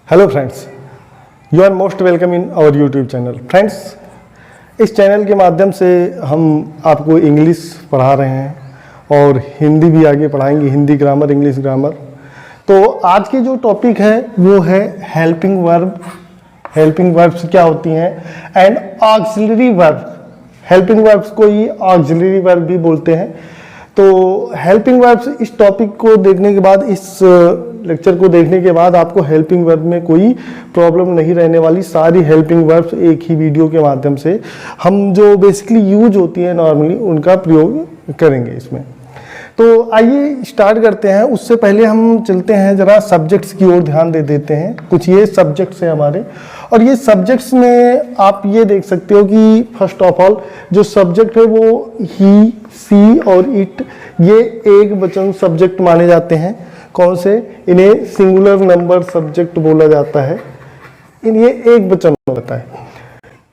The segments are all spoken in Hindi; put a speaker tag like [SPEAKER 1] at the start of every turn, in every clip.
[SPEAKER 1] Hello friends, you are most welcome in our YouTube channel. Friends, इस चैनल के माध्यम से हम आपको इंग्लिश पढ़ा रहे हैं और हिंदी भी आगे पढ़ाएंगे, हिंदी ग्रामर, इंग्लिश ग्रामर। तो आज की जो टॉपिक है वो है हेल्पिंग वर्ब। हेल्पिंग वर्ब्स क्या होती हैं and auxiliary verb. Helping verbs को ही ऑक्सिलरी वर्ब भी बोलते हैं। तो हेल्पिंग वर्ब्स, इस टॉपिक को देखने के बाद, इस लेक्चर को देखने के बाद आपको हेल्पिंग वर्ब में कोई प्रॉब्लम नहीं रहने वाली। सारी हेल्पिंग वर्ब्स एक ही वीडियो के माध्यम से हम जो बेसिकली यूज होती है नॉर्मली उनका प्रयोग करेंगे इसमें। तो आइए स्टार्ट करते हैं। उससे पहले हम चलते हैं जरा सब्जेक्ट्स की ओर ध्यान दे देते हैं। कुछ ये सब्जेक्ट्स हैं हमारे, और ये सब्जेक्ट्स में आप ये देख सकते हो कि फर्स्ट ऑफ ऑल जो सब्जेक्ट है वो ही, सी और इट, ये एक वचन सब्जेक्ट माने जाते हैं। कौन से? इन्हें सिंगुलर नंबर सब्जेक्ट बोला जाता है। इन्हें एक वचन होता है।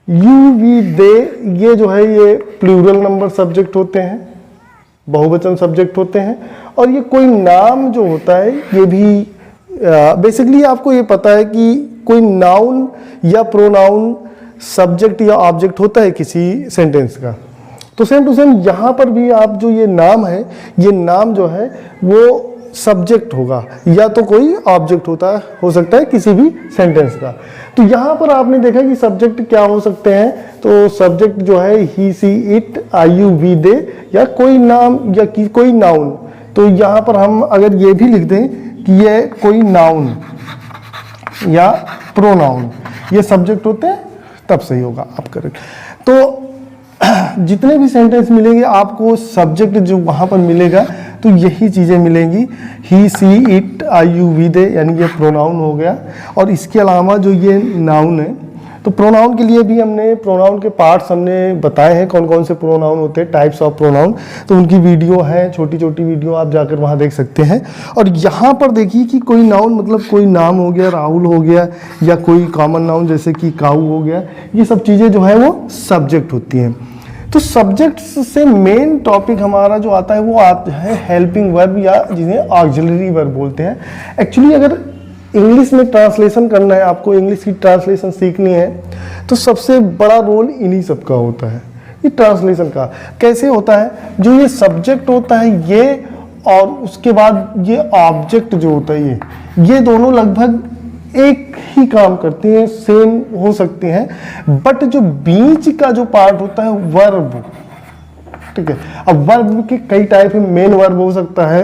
[SPEAKER 1] यू, वी, दे, ये जो है ये प्लूरल नंबर सब्जेक्ट होते हैं, बहुवचन सब्जेक्ट होते हैं। और ये कोई नाम जो होता है ये भी बेसिकली आपको ये पता है कि कोई नाउन या प्रोनाउन सब्जेक्ट या ऑब्जेक्ट होता है किसी सेंटेंस का। तो सेम टू सेम यहाँ पर भी आप जो ये नाम है, ये नाम जो है वो सब्जेक्ट होगा या तो कोई ऑब्जेक्ट हो सकता है किसी भी सेंटेंस का। तो यहाँ पर आपने देखा कि सब्जेक्ट क्या हो सकते हैं। तो सब्जेक्ट जो है ही, सी, इट, आई, यू, वी, दे, या कोई नाम या कोई नाउन। तो यहाँ पर हम अगर ये भी लिख दें कि ये कोई नाउन या प्रोनाउन, ये सब्जेक्ट होते हैं, तब सही होगा आप करें। तो जितने भी सेंटेंस मिलेंगे आपको सब्जेक्ट जो वहां पर मिलेगा तो यही चीजें मिलेंगी। ही, सी, इट, आई, यू, वी, दे, यानी ये प्रोनाउन हो गया। और इसके अलावा जो ये नाउन है, तो प्रोनाउन के लिए भी हमने प्रोनाउन के पार्ट्स हमने बताए हैं, कौन कौन से प्रोनाउन होते हैं, टाइप्स ऑफ प्रोनाउन। तो उनकी वीडियो है, छोटी छोटी वीडियो, आप जाकर वहाँ देख सकते हैं। और यहाँ पर देखिए कि कोई नाउन मतलब कोई नाम हो गया, राहुल हो गया, या कोई कॉमन नाउन जैसे कि काऊ हो गया, ये सब चीज़ें जो है वो सब्जेक्ट होती हैं। तो सब्जेक्ट से मेन टॉपिक हमारा जो आता है वो आता है हेल्पिंग वर्ब, या जिन्हें ऑक्सिलरी वर्ब बोलते हैं। एक्चुअली अगर इंग्लिश में ट्रांसलेशन करना है, आपको इंग्लिश की ट्रांसलेशन सीखनी है, तो सबसे बड़ा रोल इन्हीं सब का होता है। ये ट्रांसलेशन का कैसे होता है? जो ये सब्जेक्ट होता है ये, और उसके बाद ये ऑब्जेक्ट जो होता है ये दोनों लगभग एक ही काम करते हैं, सेम हो सकते हैं, बट जो बीच का जो पार्ट होता है वर्ब, ठीक है। अब वर्ब के कई टाइप है। मेन वर्ब हो सकता है,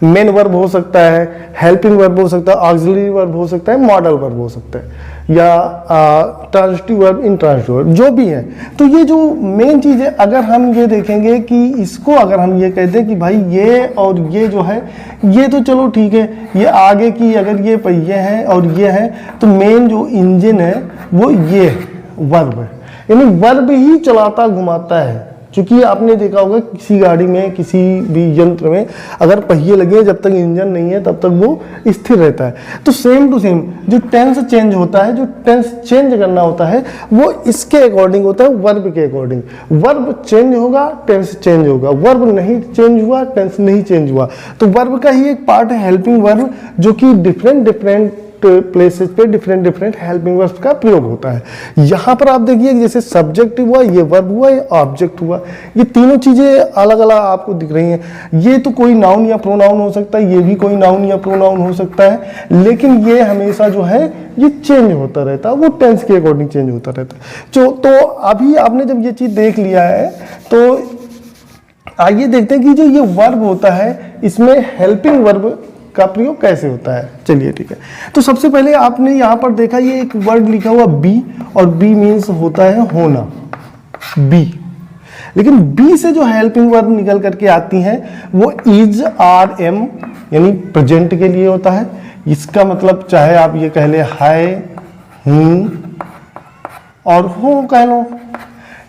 [SPEAKER 1] मेन वर्ब हो सकता है, हेल्पिंग वर्ब हो सकता है, ऑक्सिलरी वर्ब हो सकता है, मॉडल वर्ब हो सकता है, या ट्रांजिटिव वर्ब, इंट्रांजिटिव वर्ब, जो भी है। तो ये जो मेन चीज है, अगर हम ये देखेंगे कि इसको अगर हम ये कहते हैं कि भाई ये और ये जो है, ये तो चलो ठीक है, ये आगे की अगर ये पहिए हैं और ये है, तो मेन जो इंजन है वो ये वर्ब है, यानी वर्ब ही चलाता घुमाता है। क्योंकि आपने देखा होगा किसी गाड़ी में, किसी भी यंत्र में अगर पहिए लगे, जब तक इंजन नहीं है तब तक वो स्थिर रहता है। तो सेम टू सेम जो टेंस चेंज होता है, जो टेंस चेंज करना होता है वो इसके अकॉर्डिंग होता है, वर्ब के अकॉर्डिंग। वर्ब चेंज होगा, टेंस चेंज होगा। वर्ब नहीं चेंज हुआ, टेंस नहीं चेंज हुआ। तो वर्ब का ही एक पार्ट है हेल्पिंग वर्ब, जो कि डिफरेंट प्लेसेस पे डिफरेंट हेल्पिंग वर्ब्स का प्रयोग होता है। यहाँ पर आप देखिए जैसे सब्जेक्ट हुआ, ये वर्ब हुआ, ये ऑब्जेक्ट हुआ, ये तीनों चीजें अलग अलग आपको दिख रही हैं। ये तो कोई नाउन या प्रोनाउन हो सकता है, ये भी कोई नाउन या प्रोनाउन हो सकता है, लेकिन ये हमेशा जो है ये चेंज होता रहता है, वो टेंस के अकॉर्डिंग चेंज होता रहता है। तो अभी आपने जब ये चीज देख लिया है, तो आइए देखते हैं कि जो ये वर्ब होता है इसमें हेल्पिंग वर्ब का प्रयोग कैसे होता है। चलिए ठीक है। तो सबसे पहले आपने यहाँ पर देखा ये एक वर्ड लिखा हुआ बी, और बी मीन्स होता है होना, बी। लेकिन बी से जो हेल्पिंग वर्ब निकल करके आती हैं वो इज, आर, एम, यानी प्रेजेंट के लिए होता है। इसका मतलब चाहे आप ये कह ले है, हूं और हो कह लो,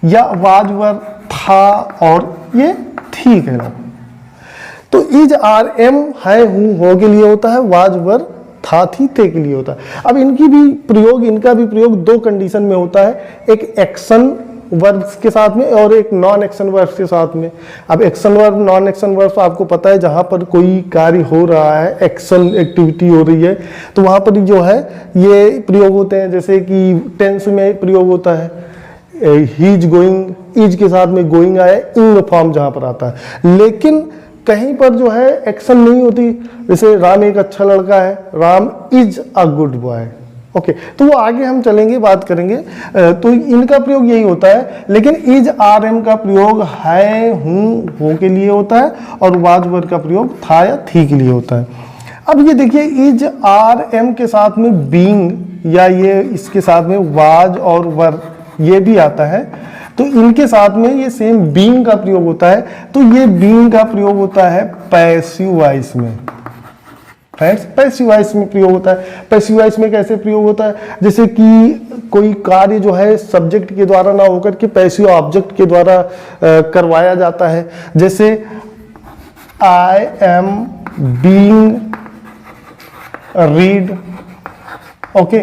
[SPEAKER 1] या वाज वर्ब था और ये थी कह लो। तो इज, आर, एम, है, हूं, हो के लिए होता है, वाज वर्ब था, थी, थे के लिए होता है। अब इनका भी प्रयोग दो कंडीशन में होता है। एक एक्शन वर्ब्स के साथ में और एक नॉन एक्शन वर्ब्स के साथ में। अब action verb non action verbs आपको पता है, जहाँ पर कोई कार्य हो रहा है, एक्शन एक्टिविटी हो रही है, तो वहाँ पर जो है ये प्रयोग होते हैं। जैसे कि टेंस में प्रयोग होता है, ही इज गोइंग, इज के साथ में गोइंग आया, इन फॉर्म जहाँ पर आता है। लेकिन कहीं पर जो है एक्शन नहीं होती, जैसे राम एक अच्छा लड़का है, Ram is a good boy. Okay, तो वो आगे हम चलेंगे, बात करेंगे। तो इनका प्रयोग यही होता है, लेकिन इज आर एम का प्रयोग है, हूँ, हो के लिए होता है, और वाज वर का प्रयोग था या थी के लिए होता है। अब ये देखिए, इज आर एम के साथ में बीइंग या ये इसके साथ में वाज और वर ये भी आता है, तो इनके साथ में ये सेम बीइंग का प्रयोग होता है। तो ये बीइंग का प्रयोग होता है पैसिव वॉइस में। फ्रेंड्स, पैसिव वॉइस में प्रयोग होता है। पैसिव वॉइस में कैसे प्रयोग होता है? जैसे कि कोई कार्य जो है सब्जेक्ट के द्वारा ना होकर के पैसिव ऑब्जेक्ट के द्वारा करवाया जाता है। जैसे I am being read, okay,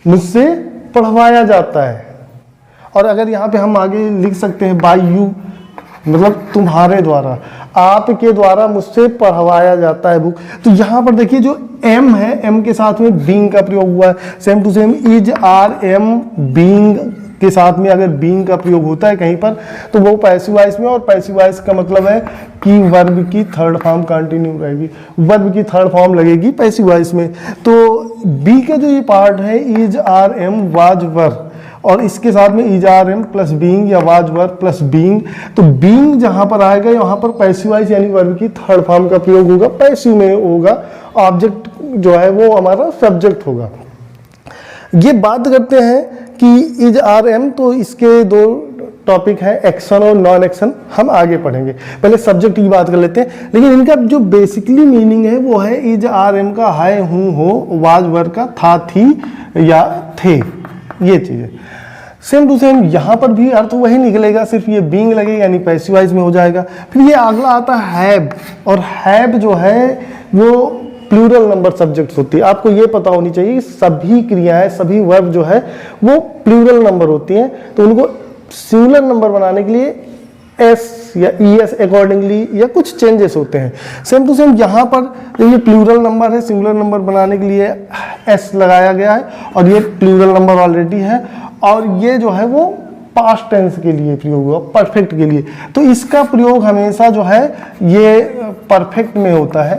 [SPEAKER 1] मुझसे पढ़वाया जाता है। और अगर यहाँ पे हम आगे लिख सकते हैं बाय यू, मतलब तुम्हारे द्वारा, आपके द्वारा मुझसे पढ़वाया जाता है बुक। तो यहाँ पर देखिए जो एम है, एम के साथ में बीइंग का प्रयोग हुआ है। Same to same is are am being के साथ में अगर बीइंग का प्रयोग होता है कहीं पर, तो वो पैसिव वॉइस में, और पैसिव वॉइस का मतलब है कि वर्ब की थर्ड फॉर्म कंटिन्यू रहेगी, वर्ब की थर्ड फॉर्म लगेगी पैसिव वॉइस में। तो बी का जो ये पार्ट है, is are am was were, और इसके साथ में is are am plus being या वाज वर प्लस बीइंग, तो बीइंग जहां पर आएगा वहां पर पैसिव वॉइस यानी वर्ब की थर्ड फॉर्म का प्रयोग होगा, पैसिव में होगा, ऑब्जेक्ट जो है वो हमारा सब्जेक्ट होगा। ये बात करते हैं कि इज आर एम, तो इसके दो टॉपिक है, एक्शन और नॉन एक्शन, हम आगे पढ़ेंगे। पहले सब्जेक्ट की बात कर लेते हैं, लेकिन इनका जो बेसिकली मीनिंग है वो है इज आर एम का है, हूँ, हो, वाज वर का था, थी या थे, ये चीजें। सेम टू सेम यहाँ पर भी अर्थ वही निकलेगा, सिर्फ ये बीइंग लगेगा यानी पैसिव वॉइस में हो जाएगा। फिर ये अगला आता है हैव, और हैव जो है वो प्लूरल नंबर सब्जेक्ट होती है। आपको ये पता होनी चाहिए सभी क्रियाएं, सभी वर्ब जो है वो प्लूरल नंबर होती हैं, तो उनको सिंगुलर नंबर बनाने के लिए एस या ई एस अकॉर्डिंगली या कुछ चेंजेस होते हैं। सेम टू सेम यहाँ पर ये प्लूरल नंबर है, सिंगुलर नंबर बनाने के लिए एस लगाया गया है, और ये प्लूरल नंबर ऑलरेडी है, और ये जो है वो पास्ट टेंस के लिए प्रयोग हुआ, परफेक्ट के लिए। तो इसका प्रयोग हमेशा जो है ये परफेक्ट में होता है,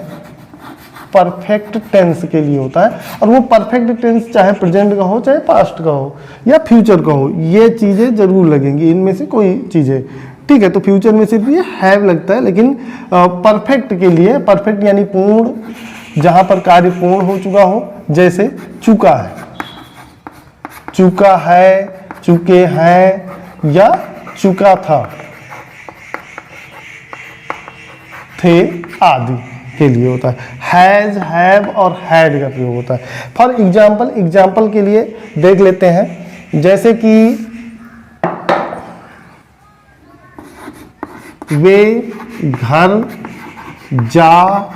[SPEAKER 1] परफेक्ट टेंस के लिए होता है, और वो परफेक्ट टेंस चाहे प्रेजेंट का हो, चाहे पास्ट का हो या फ्यूचर का हो, ये चीजें जरूर लगेंगी, इनमें से कोई चीजें, ठीक है। तो फ्यूचर में सिर्फ ये हैव लगता है, लेकिन परफेक्ट के लिए, परफेक्ट यानी पूर्ण, जहां पर कार्य पूर्ण हो चुका हो, जैसे चुका है, चुका है, चुके हैं, या चुका था, थे आदि के लिए होता है। हैज, हैव और हैड का प्रयोग होता है। फॉर एग्जाम्पल, एग्जाम्पल के लिए देख लेते हैं, जैसे कि वे घर जा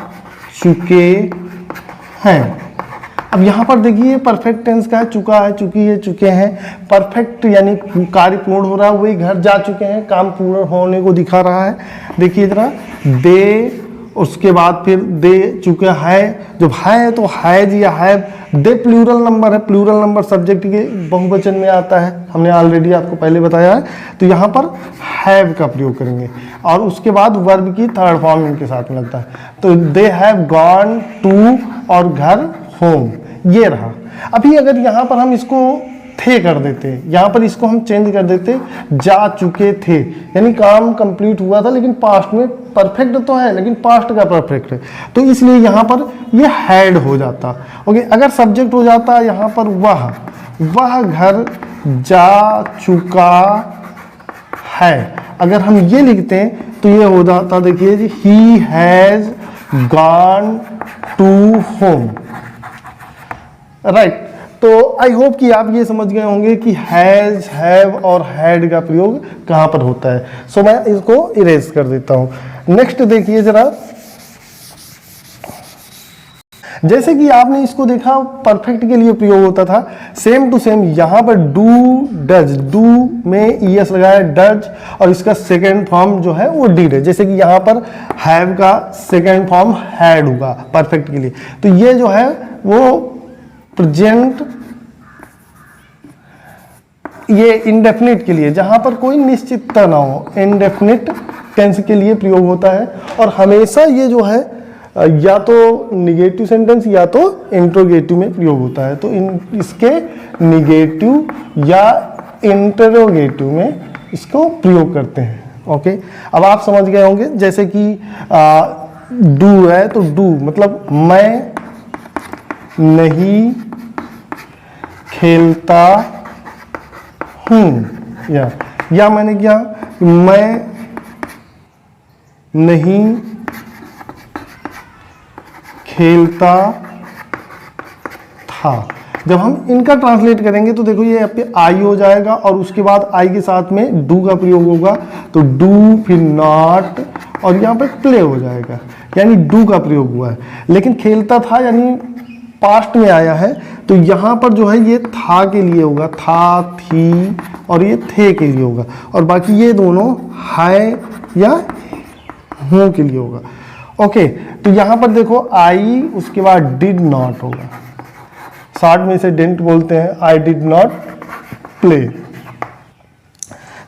[SPEAKER 1] चुके हैं। अब यहाँ पर देखिए परफेक्ट टेंस का है, चुका है, चुकी है, चुके हैं। परफेक्ट यानी कार्य पूर्ण हो रहा है, वे घर जा चुके हैं, काम पूर्ण होने को दिखा रहा है। देखिए जरा, दे, उसके बाद फिर दे चुके हैं, जब है तो हैज या हैव, दे प्लूरल नंबर है, प्लूरल नंबर सब्जेक्ट के बहुवचन में आता है, हमने ऑलरेडी आपको पहले बताया है। तो यहाँ पर हैव का प्रयोग करेंगे, और उसके बाद वर्ब की थर्ड फॉर्म इनके साथ में लगता है। तो दे हैव गॉन टू, और घर होम, ये रहा। अभी अगर यहाँ पर हम इसको थे कर देते, यहाँ पर इसको हम चेंज कर देते, जा चुके थे, यानी काम कंप्लीट हुआ था, लेकिन पास्ट में, परफेक्ट तो है लेकिन पास्ट का परफेक्ट है, तो इसलिए यहाँ पर ये हैड हो जाता। ओके, अगर सब्जेक्ट हो जाता यहाँ पर वह घर जा चुका है। अगर हम ये लिखते हैं तो ये हो जाता, देखिए जी, he has gone to home, right. तो आई होप कि आप ये समझ गए होंगे कि हैज, हैव और हैड का प्रयोग कहाँ पर होता है। सो मैं इसको इरेज कर देता हूँ। नेक्स्ट देखिए जरा, जैसे कि आपने इसको देखा परफेक्ट के लिए प्रयोग होता था, सेम टू सेम यहाँ पर डू डज, डू में ईएस लगाया डज, और इसका सेकेंड फॉर्म जो है वो डिड है। जैसे कि यहाँ पर हैव का सेकेंड फॉर्म हैड होगा परफेक्ट के लिए। तो ये जो है वो प्रेजेंट, ये इंडेफिनिट के लिए, जहां पर कोई निश्चितता ना हो, इंडेफिनिट टेंस के लिए प्रयोग होता है। और हमेशा ये जो है या तो निगेटिव सेंटेंस या तो इंट्रोगेटिव में प्रयोग होता है। तो इसके निगेटिव या इंटरोगेटिव में इसको प्रयोग करते हैं। ओके, अब आप समझ गए होंगे। जैसे कि डू है तो डू मतलब मैं नहीं खेलता हूं, या मैंने क्या, मैं नहीं खेलता था। जब हम इनका ट्रांसलेट करेंगे तो देखो ये यहाँ पे आई हो जाएगा और उसके बाद आई के साथ में डू का प्रयोग होगा, तो डू फिर नॉट और यहाँ पे प्ले हो जाएगा, यानी डू का प्रयोग हुआ है। लेकिन खेलता था यानी पास्ट में आया है, तो यहाँ पर जो है ये था के लिए होगा, था, थी, और ये थे के लिए होगा, और बाकी ये दोनों है या हूँ के लिए होगा। ओके, तो यहाँ पर देखो आई, उसके बाद डिड नॉट होगा, शॉर्ट में इसे डिडंट बोलते हैं, आई डिड नॉट प्ले।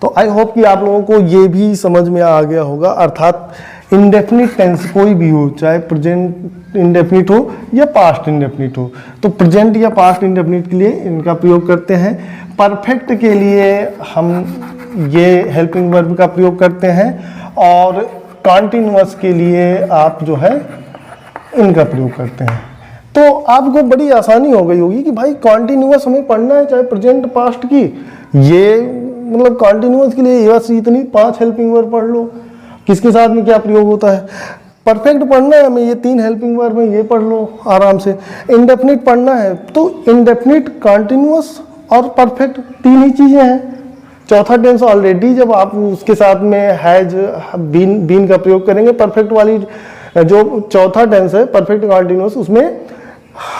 [SPEAKER 1] तो आई होप कि आप लोगों को ये भी समझ में आ गया होगा। अर्थात इंडेफिनिट टेंस कोई भी हो, चाहे प्रेजेंट इंडेफिनिट हो या पास्ट इंडेफिनिट हो, तो प्रेजेंट या पास्ट इंडेफिनिट के लिए इनका प्रयोग करते हैं। परफेक्ट के लिए हम ये हेल्पिंग वर्ब का प्रयोग करते हैं, और कॉन्टिन्यूअस के लिए आप जो है इनका प्रयोग करते हैं। तो आपको बड़ी आसानी हो गई होगी कि भाई कॉन्टिन्यूअस हमें पढ़ना है, चाहे प्रेजेंट पास्ट की, ये मतलब कॉन्टिन्यूअस के लिए बस इतनी 5 हेल्पिंग वर्ब पढ़ लो, किसके साथ में क्या प्रयोग होता है। परफेक्ट पढ़ना है हमें, ये 3 हेल्पिंग वर्ब में ये पढ़ लो आराम से। इंडेफिनिट पढ़ना है तो इंडेफिनिट, कॉन्टिन्यूअस और परफेक्ट 3 ही चीजें हैं। चौथा टेंस ऑलरेडी जब आप उसके साथ में हैज, बीन का प्रयोग करेंगे, परफेक्ट वाली जो चौथा टेंस है परफेक्ट कॉन्टिन्यूअस, उसमें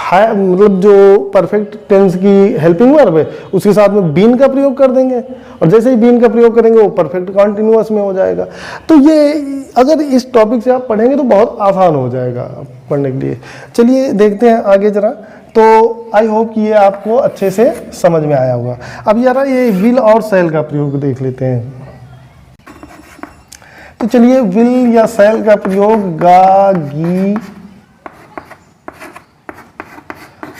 [SPEAKER 1] है मतलब जो परफेक्ट टेंस की हेल्पिंग वर्ब है उसके साथ में बीन का प्रयोग कर देंगे, और जैसे ही बीन का प्रयोग करेंगे वो परफेक्ट कॉन्टिन्यूअस में हो जाएगा। तो ये अगर इस टॉपिक से आप पढ़ेंगे तो बहुत आसान हो जाएगा पढ़ने के लिए। चलिए देखते हैं आगे जरा। तो आई होप कि ये आपको अच्छे से समझ में आया होगा। अब यार ये विल और शैल का प्रयोग देख लेते हैं। तो चलिए विल या शैल का प्रयोग गा, गी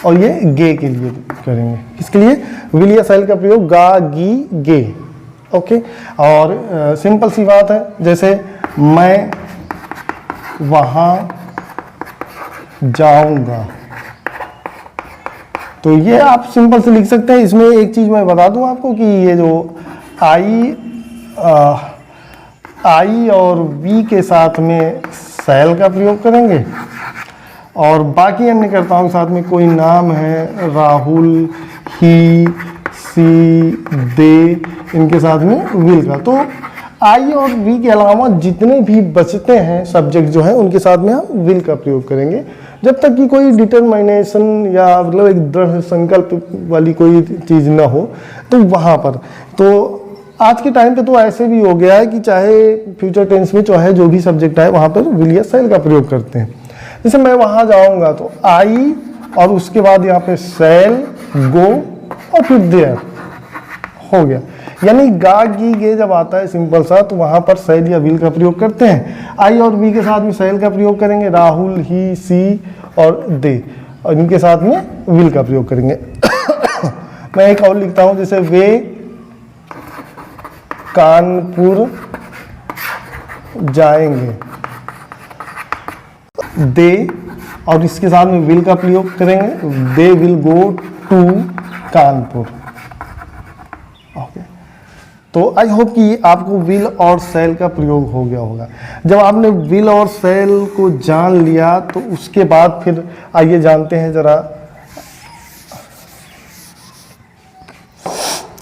[SPEAKER 1] और ये गे के लिए करेंगे। किसके लिए? विल या शैल का प्रयोग गा, गी, गे। ओके, और सिंपल सी बात है, जैसे मैं वहां जाऊंगा, तो ये आप सिंपल से लिख सकते हैं। इसमें एक चीज मैं बता दूं आपको कि ये जो आई और वी के साथ में शैल का प्रयोग करेंगे, और बाकी अन्य कर्ताओं के साथ में कोई नाम है, राहुल, ही, सी, दे, इनके साथ में विल का। तो आई और वी के अलावा जितने भी बचते हैं सब्जेक्ट जो है उनके साथ में हम विल का प्रयोग करेंगे, जब तक कि कोई डिटरमिनेशन या मतलब एक दृढ़ संकल्प वाली कोई चीज़ ना हो, तो वहाँ पर। तो आज के टाइम पे तो ऐसे भी हो गया है कि चाहे फ्यूचर टेंस में चाहे जो भी सब्जेक्ट है वहाँ पर विल या शैल का प्रयोग करते हैं। जैसे मैं वहाँ जाऊँगा तो आई और उसके बाद यहाँ पे शैल, गो और फिर देयर हो गया। यानी गा, गी, गे जब आता है सिंपल सा, तो वहाँ पर शैल या विल का प्रयोग करते हैं। आई और वी के साथ में शैल का प्रयोग करेंगे, राहुल, ही, सी और दे, और इनके साथ में विल का प्रयोग करेंगे। मैं एक और लिखता हूँ, जैसे वे कानपुर जाएंगे, दे और इसके साथ में विल का प्रयोग करेंगे, they will go to Kanpur. Okay, तो आई होप कि आपको विल और शैल का प्रयोग हो गया होगा। जब आपने विल और शैल को जान लिया तो उसके बाद फिर आइए जानते हैं जरा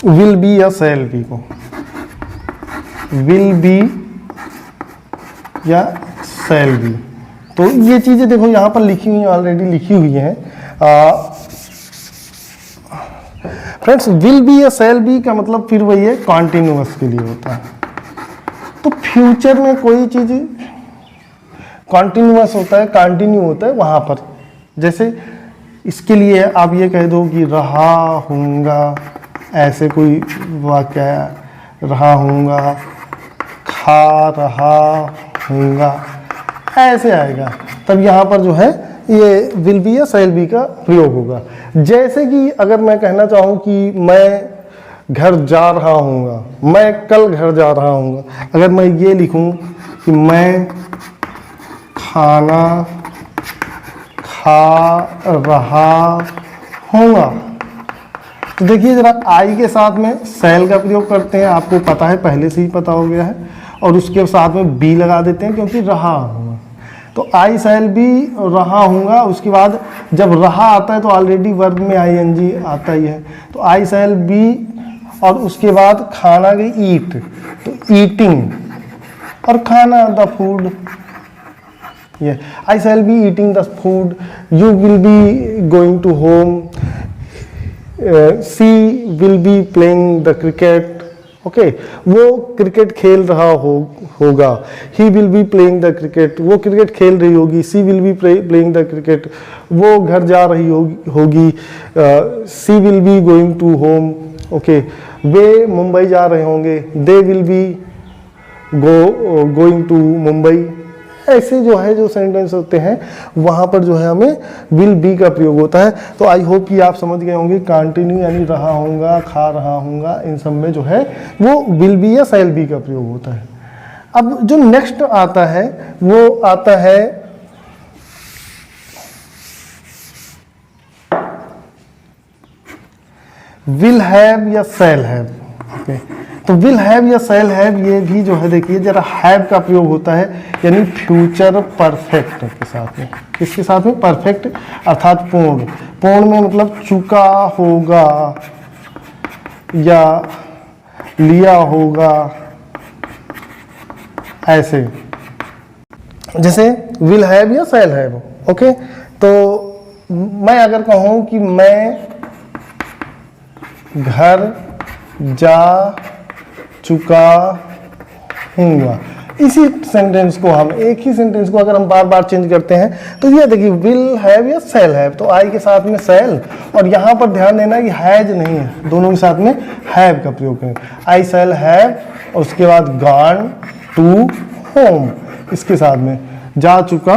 [SPEAKER 1] विल बी या शैल बी को। विल बी या शैल बी तो ये चीज़ें देखो यहाँ पर लिखी हुई, ऑलरेडी लिखी हुई हैं। फ्रेंड्स, विल बी या शैल बी का मतलब फिर वही है, कॉन्टिन्यूअस के लिए होता है। तो फ्यूचर में कोई चीज़ कॉन्टिन्यूअस होता है, कंटिन्यू होता है वहाँ पर। जैसे इसके लिए आप ये कह दो कि रहा हूँगा, ऐसे कोई वाक्य है, रहा हूँगा, खा रहा हूँगा, ऐसे आएगा, तब यहाँ पर जो है ये विल बी या शैल बी का प्रयोग होगा। जैसे कि अगर मैं कहना चाहूँ कि मैं घर जा रहा हूँगा, मैं कल घर जा रहा हूँगा, अगर मैं ये लिखूँ कि मैं खाना खा रहा हूँगा, तो देखिए जरा आई के साथ में शैल का प्रयोग करते हैं, आपको पता है, पहले से ही पता हो गया है, और उसके साथ में बी लगा देते हैं क्योंकि रहा हूँगा। तो आई शैल बी रहा हूँगा, उसके बाद जब रहा आता है तो ऑलरेडी वर्ब में आईएनजी आता ही है, तो आई शैल बी, और उसके बाद खाना गई ईट, तो ईटिंग, और खाना द फूड, ये I shall be eating the food, you will be going to home, she will be playing the cricket, okay, वो क्रिकेट खेल रहा होगा, he will be playing the cricket, वो क्रिकेट खेल रही होगी, she will be playing the cricket, वो घर जा रही होगी, she will be going to home, okay, वे मुंबई जा रहे होंगे, they will be going to Mumbai. ऐसे जो है जो सेंटेंस होते हैं वहाँ पर जो है हमें विल बी का प्रयोग होता है। तो आई होप कि आप समझ गए होंगे, कंटिन्यू यानी रहा हूँगा, खा रहा हूँगा, इन सब में जो है वो विल बी या शैल बी का प्रयोग होता है। अब जो नेक्स्ट आता है वो आता है विल हैव या शैल हैव, ओके। तो विल हैव या शैल हैव, ये भी जो है देखिए जरा हैव का प्रयोग होता है, यानी फ्यूचर परफेक्ट के साथ में। किसके साथ में? परफेक्ट अर्थात पूर्ण। पूर्ण में मतलब चुका होगा या लिया होगा, ऐसे। जैसे विल हैव या शैल हैव, ओके। तो मैं अगर कहूँ कि मैं घर जा चुका हूँगा, इसी सेंटेंस को हम, एक ही सेंटेंस को अगर हम बार बार चेंज करते हैं तो ये देखिए विल हैव या शैल हैव, तो आई के साथ में शैल, और यहाँ पर ध्यान देना कि हैज नहीं है, दोनों के साथ में हैव का प्रयोग करें। आई शैल हैव, और उसके बाद गॉन टू होम, इसके साथ में जा चुका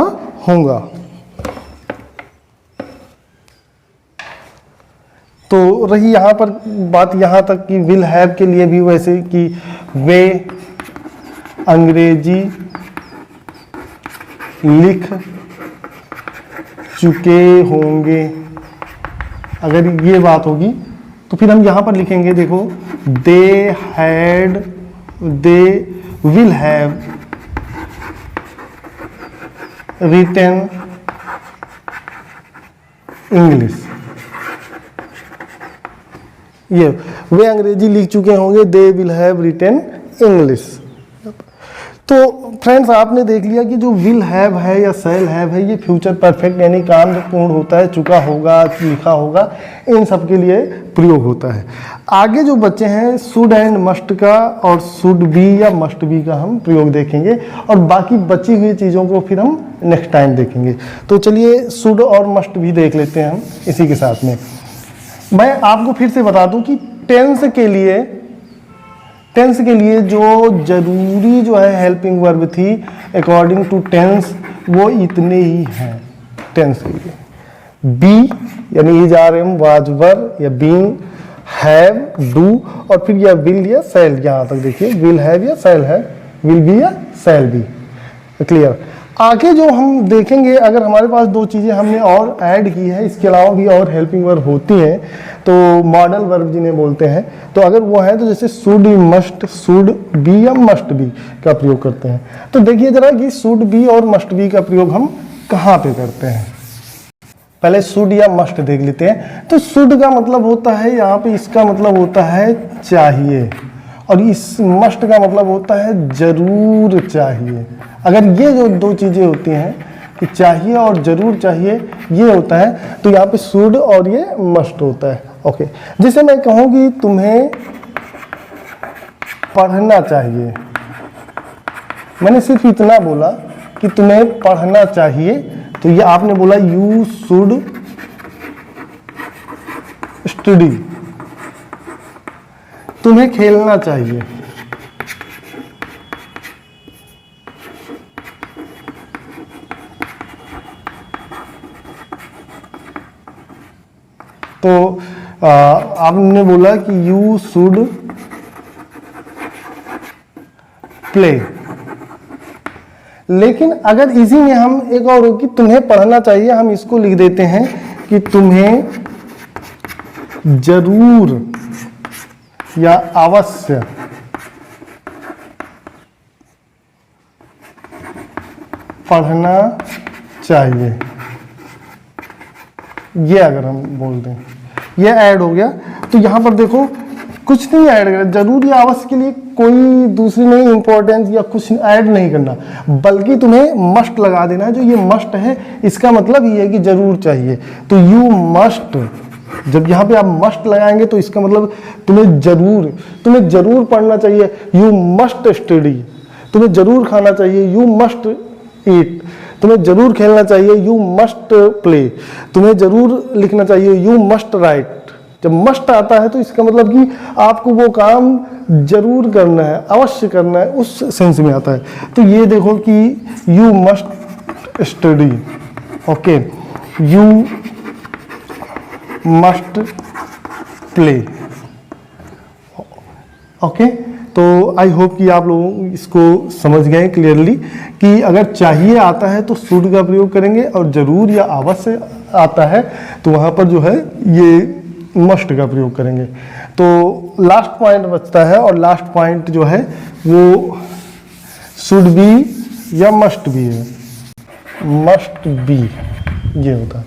[SPEAKER 1] हूँगा। तो रही यहाँ पर बात यहाँ तक कि विल हैव के लिए भी वैसे कि वे अंग्रेजी लिख चुके होंगे, अगर ये बात होगी तो फिर हम यहाँ पर लिखेंगे, देखो they had, they will have written English, ये वे अंग्रेजी लिख चुके होंगे, they will have written English. तो फ्रेंड्स आपने देख लिया कि जो विल हैव है या शैल हैव है, ये फ्यूचर परफेक्ट यानी काम जब पूर्ण होता है, चुका होगा, लिखा होगा, इन सब के लिए प्रयोग होता है। आगे जो बच्चे हैं शुड एंड मस्ट का और शुड बी या मस्ट बी का हम प्रयोग देखेंगे, और बाकी बची हुई चीज़ों को फिर हम नेक्स्ट टाइम देखेंगे। तो चलिए शुड और मस्ट भी देख लेते हैं हम इसी के साथ में। मैं आपको फिर से बता दूं कि टेंस के लिए जो जरूरी जो है हेल्पिंग वर्ब थी अकॉर्डिंग टू टेंस, वो इतने ही हैं टेंस के लिए। बी यानी इज, आर, एम, वाज, वर या बीइंग, हैव, डू, और फिर या विल या शैल, यहाँ तक देखिए विल हैव या शैल है, विल बी या शैल बी। क्लियर? आगे जो हम देखेंगे, अगर हमारे पास दो चीज़ें हमने और ऐड की है, इसके अलावा भी और हेल्पिंग वर्ब होती हैं, तो मॉडल वर्ब जिन्हें बोलते हैं, तो अगर वो है तो जैसे शुड, मस्ट, शुड बी या मस्ट बी का प्रयोग करते हैं। तो देखिए जरा कि शुड बी और मस्ट बी का प्रयोग हम कहाँ पे करते हैं। पहले शुड या मस्ट देख लेते हैं। तो शुड का मतलब होता है यहाँ पे, इसका मतलब होता है चाहिए, और इस मस्ट का मतलब होता है जरूर चाहिए। अगर ये जो दो चीज़ें होती हैं, कि चाहिए और ज़रूर चाहिए ये होता है, तो यहाँ पे शुड और ये मस्ट होता है। ओके, जैसे मैं कहूँ कि तुम्हें पढ़ना चाहिए, मैंने सिर्फ इतना बोला कि तुम्हें पढ़ना चाहिए, तो ये आपने बोला यू शुड स्टडी। तुम्हें खेलना चाहिए, तो आपने बोला कि यू शुड प्ले। लेकिन अगर इसी में हम एक और कि तुम्हें पढ़ना चाहिए, हम इसको लिख देते हैं कि तुम्हें जरूर या अवश्य पढ़ना चाहिए, ये अगर हम बोल दें, ये ऐड हो गया। तो यहां पर देखो कुछ नहीं ऐड करना, जरूर या अवश्य के लिए कोई दूसरी नहीं इंपॉर्टेंस या कुछ ऐड नहीं करना, बल्कि तुम्हें मस्ट लगा देना है। जो ये मस्ट है इसका मतलब ये है कि जरूर चाहिए, तो यू मस्ट, जब यहाँ पे आप मस्ट लगाएंगे तो इसका मतलब तुम्हें जरूर पढ़ना चाहिए, यू मस्ट स्टडी। तुम्हें जरूर खाना चाहिए, यू मस्ट ईट। तुम्हें जरूर खेलना चाहिए, यू मस्ट प्ले। तुम्हें जरूर लिखना चाहिए, यू मस्ट राइट। जब मस्ट आता है तो इसका मतलब कि आपको वो काम जरूर करना है, अवश्य करना है, उस सेंस में आता है। तो ये देखो कि you must study, okay, you must play. Okay, तो आई होप कि आप लोग इसको समझ गए क्लियरली कि अगर चाहिए आता है तो शुड का प्रयोग करेंगे, और जरूर या अवश्य आता है तो वहाँ पर जो है ये मस्ट का प्रयोग करेंगे। तो लास्ट पॉइंट बचता है, और लास्ट पॉइंट जो है वो शुड बी या मस्ट बी है। मस्ट बी ये होता है,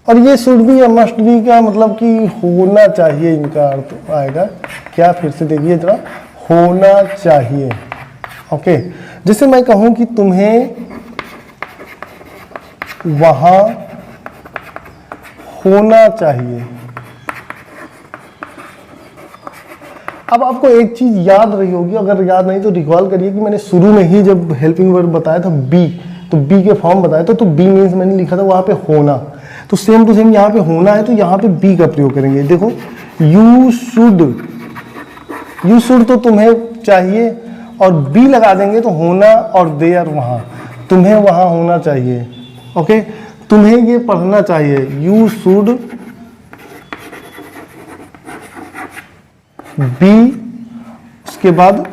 [SPEAKER 1] और ये शुड बी या मस्ट बी का मतलब कि होना चाहिए, इनका अर्थ आएगा क्या, फिर से देखिए जरा, होना चाहिए। ओके, जैसे मैं कहूं कि तुम्हें वहां होना चाहिए। अब आपको एक चीज याद रही होगी, अगर याद नहीं तो रिकॉल करिए कि मैंने शुरू में ही जब हेल्पिंग वर्ब बताया था बी, तो बी के फॉर्म बताया था, तो बी मीन्स मैंने लिखा था वहां पे होना। तो सेम टू सेम यहाँ पे होना है, तो यहाँ पे बी का प्रयोग करेंगे। देखो यू शुड तो तुम्हें चाहिए, और बी लगा देंगे तो होना और देयर वहां, तुम्हें वहां होना चाहिए। ओके, तुम्हें ये पढ़ना चाहिए, यू शुड बी, उसके बाद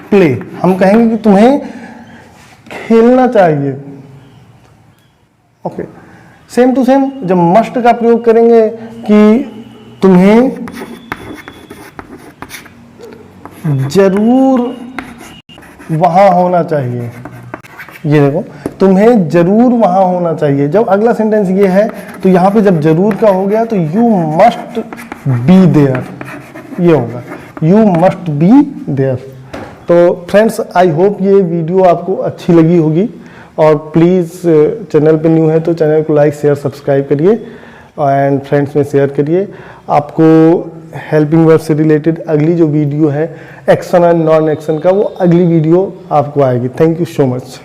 [SPEAKER 1] प्ले। हम कहेंगे कि तुम्हें खेलना चाहिए। ओके, सेम टू सेम जब मस्ट का प्रयोग करेंगे कि तुम्हें जरूर वहां होना चाहिए। ये देखो, तुम्हें जरूर वहां होना चाहिए। जब अगला सेंटेंस ये है तो यहाँ पे जब जरूर का हो गया तो यू मस्ट बी देयर, ये होगा यू मस्ट बी देयर। तो फ्रेंड्स, आई होप ये वीडियो आपको अच्छी लगी होगी, और प्लीज़ चैनल पे न्यू है तो चैनल को लाइक शेयर सब्सक्राइब करिए, एंड फ्रेंड्स में शेयर करिए। आपको हेल्पिंग वर्ब से रिलेटेड अगली जो वीडियो है एक्शन एंड नॉन एक्शन का, वो अगली वीडियो आपको आएगी। Thank you so much.